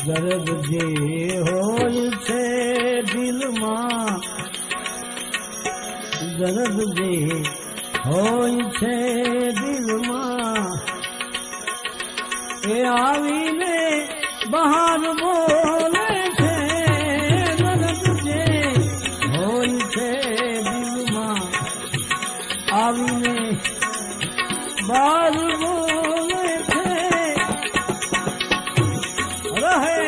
દર્દ જે હોય છે દિલમાં, દર્દ જે હોય છે દિલમાં, એ આવીને બહાર બોલે છે. દર્દ જે હોય છે દિલમાં, આવીને બહાર બોલે છે. રહે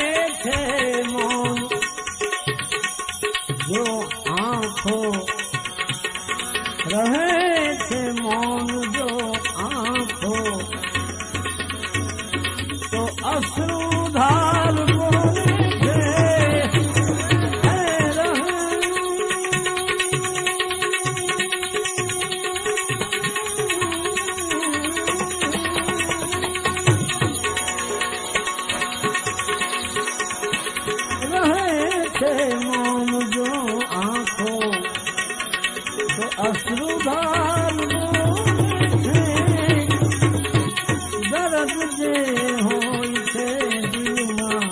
છે મૌન જો આંખો, રહે છે મૌન જો આંખો, તો અશ્રુધાર બોલે છે. मौन जो आँखों तो अश्रुधार दर्द जे होय छे दिलमां.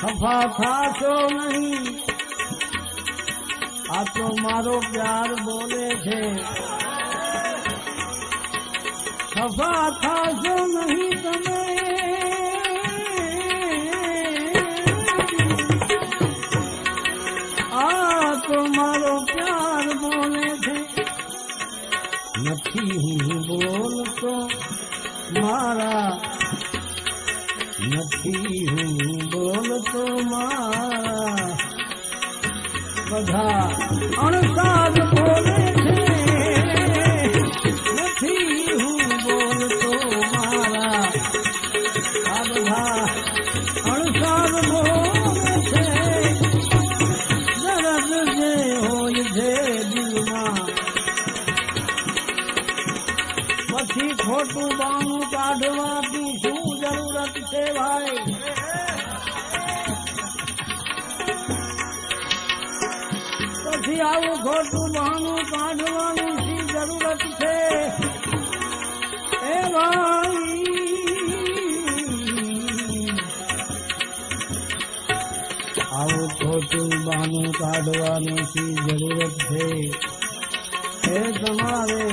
खफा थाशो नहीं, आ तो मारो प्यार बोले छे. खफा थाशो नहीं तमे, आ तो मारो प्यार बोले छे. નથી હું બોલતો મારા, નથી હું બોલતો મારા, બધા અણસાદ બોલે છે. નથી હું બોલતો મારા, આ બધા અણસાદ બોલે છે. દર્દ જે હોય છે દિલમાં, પછી ખોટું બાનું કાઢવાથી શું જરૂરત છે ભાઈ? પછી આવું ખોટું બહાનું કાઢવાનું શી જરૂરત છે એ ભાઈ? આવું ખોટું બહાનું કાઢવાનું શી જરૂરત છે એ તમારે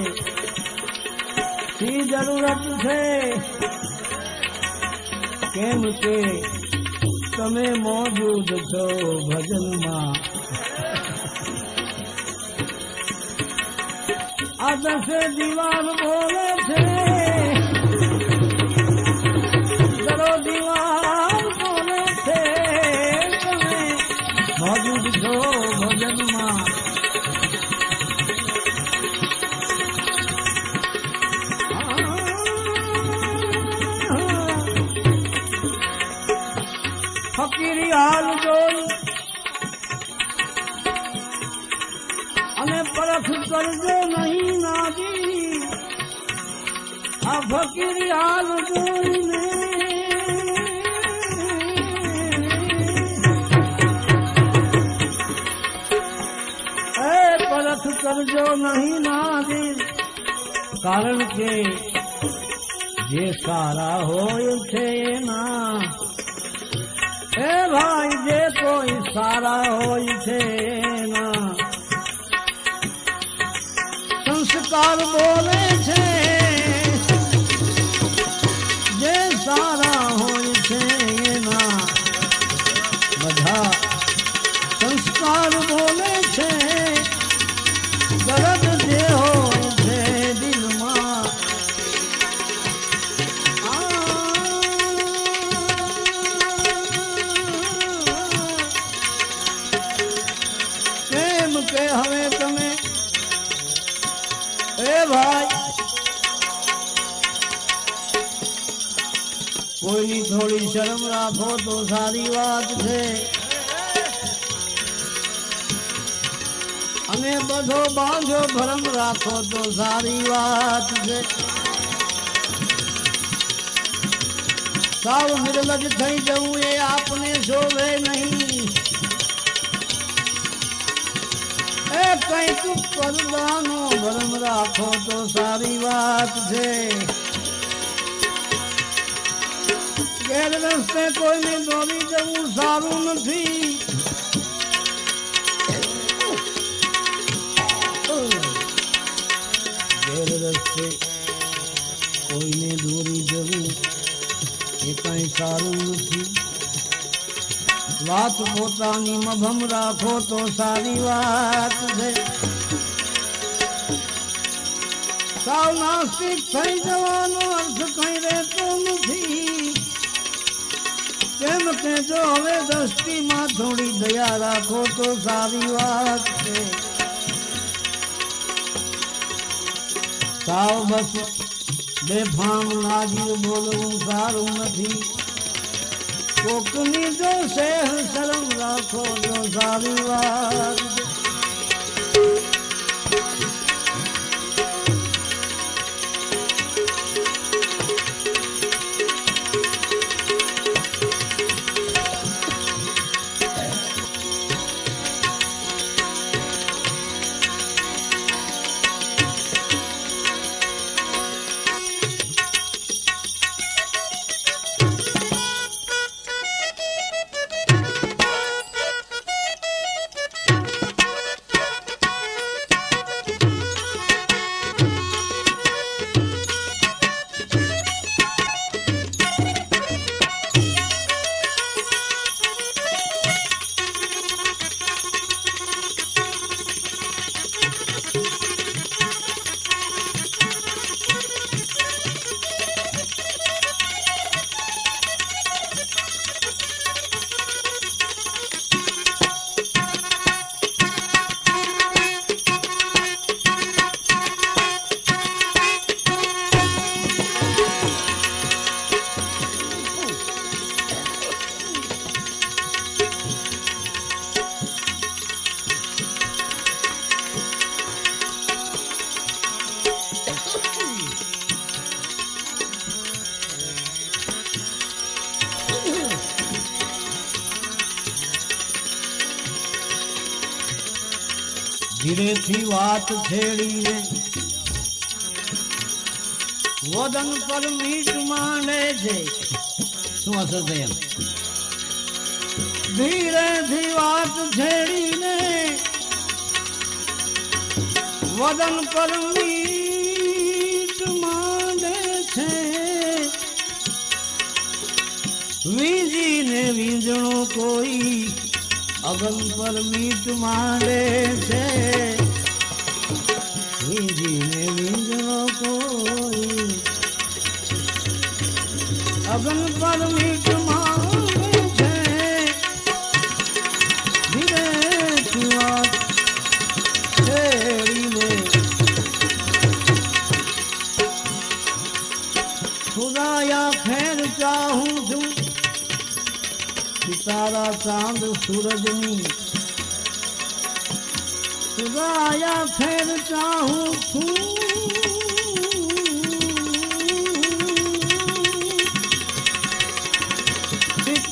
શી જરૂરત છે? કેમ કે તમે મોજૂદ છો ભજનમાં. આ દસે દીવાન બોલે છે, દરો દીવાન બોલે છે. તમે મોજૂદ છો ભજનમાં. ફકીરી હાલ જોઈ અને પરખ કરજો નહીં નાજી. આ ફકીરી હાલ જોઈને એ પરખ કરજો નહીં નાજી. કારણ કે જે સારા હોય છે એના, એ ભાઈ જે કોઈ સારા હોય છે એના સંસ્કાર બોલે છે. જે સારા હોય છે એના બધા સંસ્કાર બોલે છે. દર્દ જે હોય છે દિલમાં, કે હવે તમે એ ભાઈ કોઈની થોડી શરમ રાખો તો સારી વાત છે. અને બધો બાંધો ભરમ રાખો તો સારી વાત છે. સાવ નિર્લજ થઈ જવું એ આપને શોભે નહીં. એ કંઈક પરદાનો ભરમ રાખો તો સારી વાત છે. ગેર રસ્તે કોઈને દોરી જવું સારું નથી. ગેર રસ્તે કોઈને દોરી જવું એ કઈ સારું નથી. વાત પોતાની મભમ રાખો તો સારી વાત છે. સાવ નાસ્તિક થઈ જવાનો અર્થ કઈ રહેતો નથી. કેમ કે જો હવે દ્રષ્ટિમાં થોડી દયા રાખો તો સારી વાત છે. સાવ બસ બેફામ નાજીર બોલવું સારું નથી. કોકની જો સેહ શરમ રાખો તો સારી વાત. ધીરેથી વાત છેડીને વદન પર મીઠ માંડે છે. શું અસર છે એમ? ધીરેથી વાત છેડીને વદન પર મીઠ માંડે છે. વીંજીને વીંજણો કોઈ અગન પર મીઠ માંડે છે. વીંજીને વીંજણો કોઈ અગન પર મીઠ માંડે છે. ધીરેથી વાત છેડીને ખુદાયા ખેર ચાહું છું. તારા ચાંદ સૂરજની ખુદાયા ખેર ચાહું છું.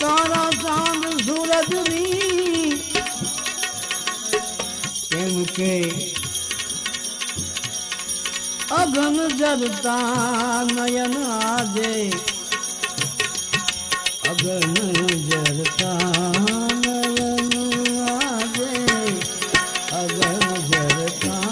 તારા ચાંદ સૂરજની કેમ કે અગન જરતા નયન આજે અગન જરતા નયન આજે અગન જરતા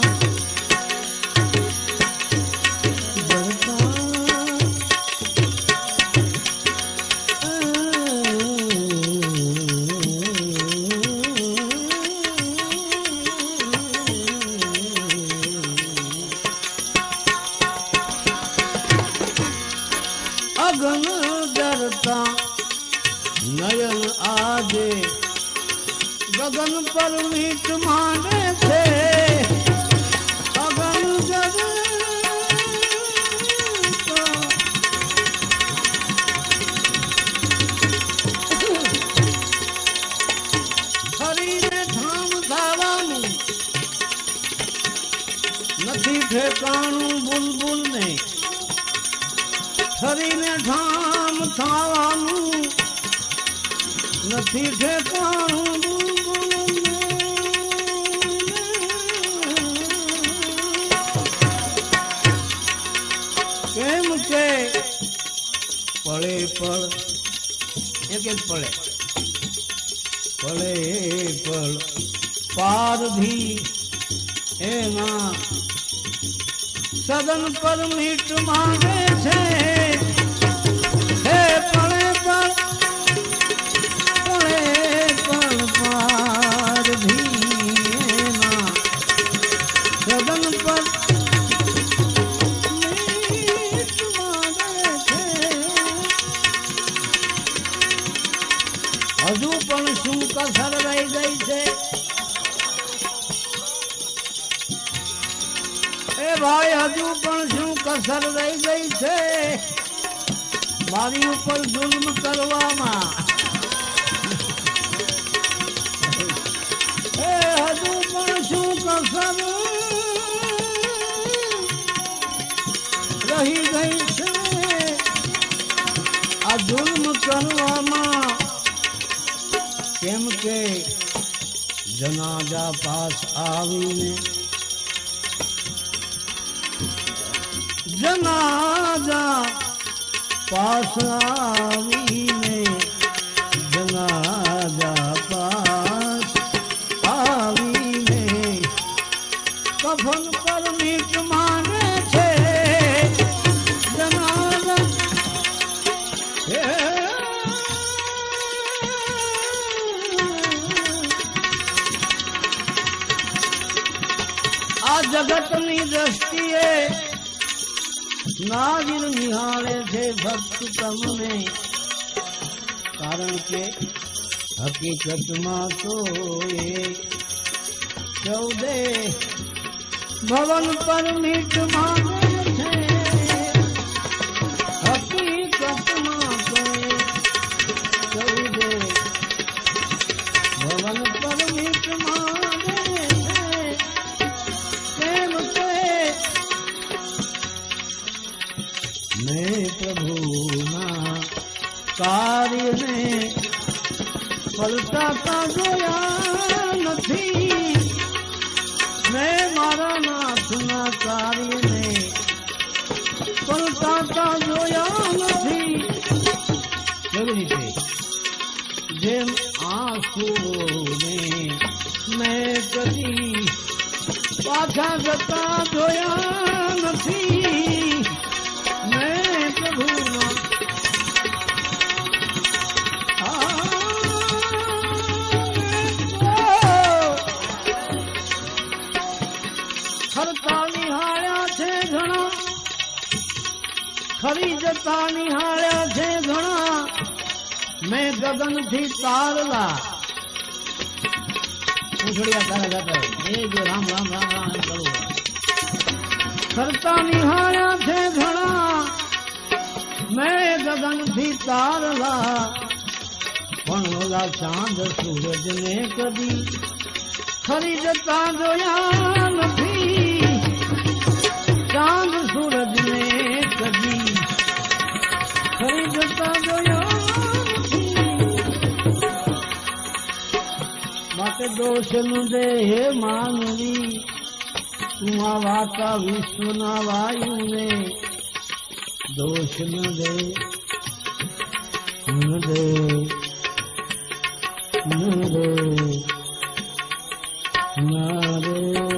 અગન જરતા નયન આજે ગગન પર મીઠ માંડે છે. ઠેકાણું બુલબુલ ને ઠરીને ઠામ થવાનું નથી ઠેકાણું બુલબુલ કેમ કે પળે પળ એક એક પળે પળે પળ પારધી એમાં સદન પર મીટ માંગે છે હે પળે પળ પારધી એમાં સદન પર હજુ પણ શું કસર રહી ગઈ છે એ ભાઈ હજુ પણ શું કસર રહી ગઈ છે મારી ઉપર જુલ્મ કરવામાં એ હજુ પણ શું કસર રહી ગઈ છે આ જુલ્મ કરવામાં કેમ કે જનાજા પાસ આવીને જનાજા પાસ આવીને જનાજા પાસ આવીને કફન પર મીટ માંગે છે જનાજા આ જગતની દ્રષ્ટિએ નાજીર નિહાળે છે ભક્ત તમને કારણ કે હકીકતમાં તો એ 14 ભવન પર મીટ માંગે છે હકીકતમાં તો એ 14 ભવન પર મીટ માંગે मैं प्रभुना કાર્યને પલટાતા જોયા નથી મેં મારા નાથના કાર્યને પલટાતા જોયા નથી કેવી રીતે જેમ આંસુઓને મેં કદી પાછા જતા જોયા નથી मैं प्रभुना ખરતા નિહાળ્યા છે ઘણા ખરી જતા નિહાળ્યા છે ઘણા મેં ગગનથી તારલા ઉછળ્યા તારા જતા એ જો રામ રામ રામ રામ કરું ખરતા નિહાળ્યા છે ઘણા મેં ગગનથી તારલા પણ ઓલા ચાંદ સૂરજ ને કદી ખરી જતા જોયા નથી ચાંદ સૂરજ ને કદી ખરી જતા જોયા નથી માટે દોષ નું દે હે માનવી તું આ વાતા વિશ્વના વાયુને दोष न दे न दे न दे न दे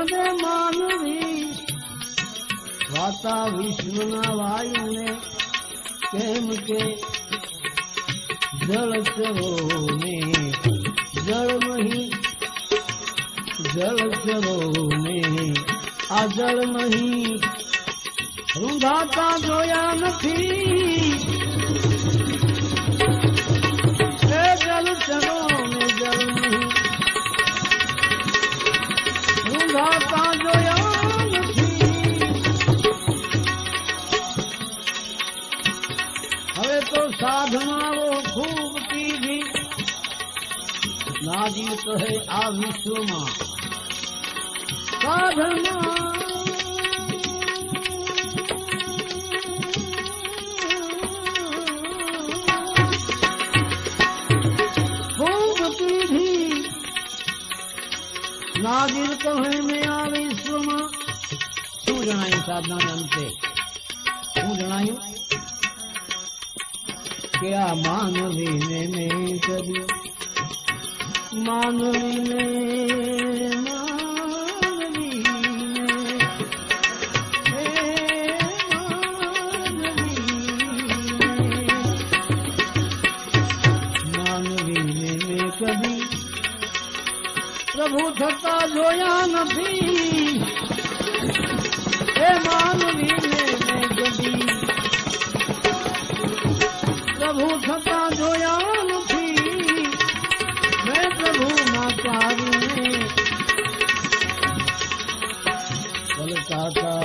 દે માનવી વાતા વિશ્વના વાયુને કેમ કે જળચરોને જળ જળચરોને આ જળ નહીં રૂંધાતા જોયા નથી જળચરો साधना वो खूब कीधी नाजी कहे आ विश्व में साधना खूब कीधी नाजिर कहे में आ विश्व में शू जणायु साधना ने अंते शू जणायु के आ मानवी ने कभी मानवी ने कभी प्रभु थता जोया नहीं हे मानवी ने कभी प्रभु थता जोया नहीं मैं प्रभु माचारी ने बोले काका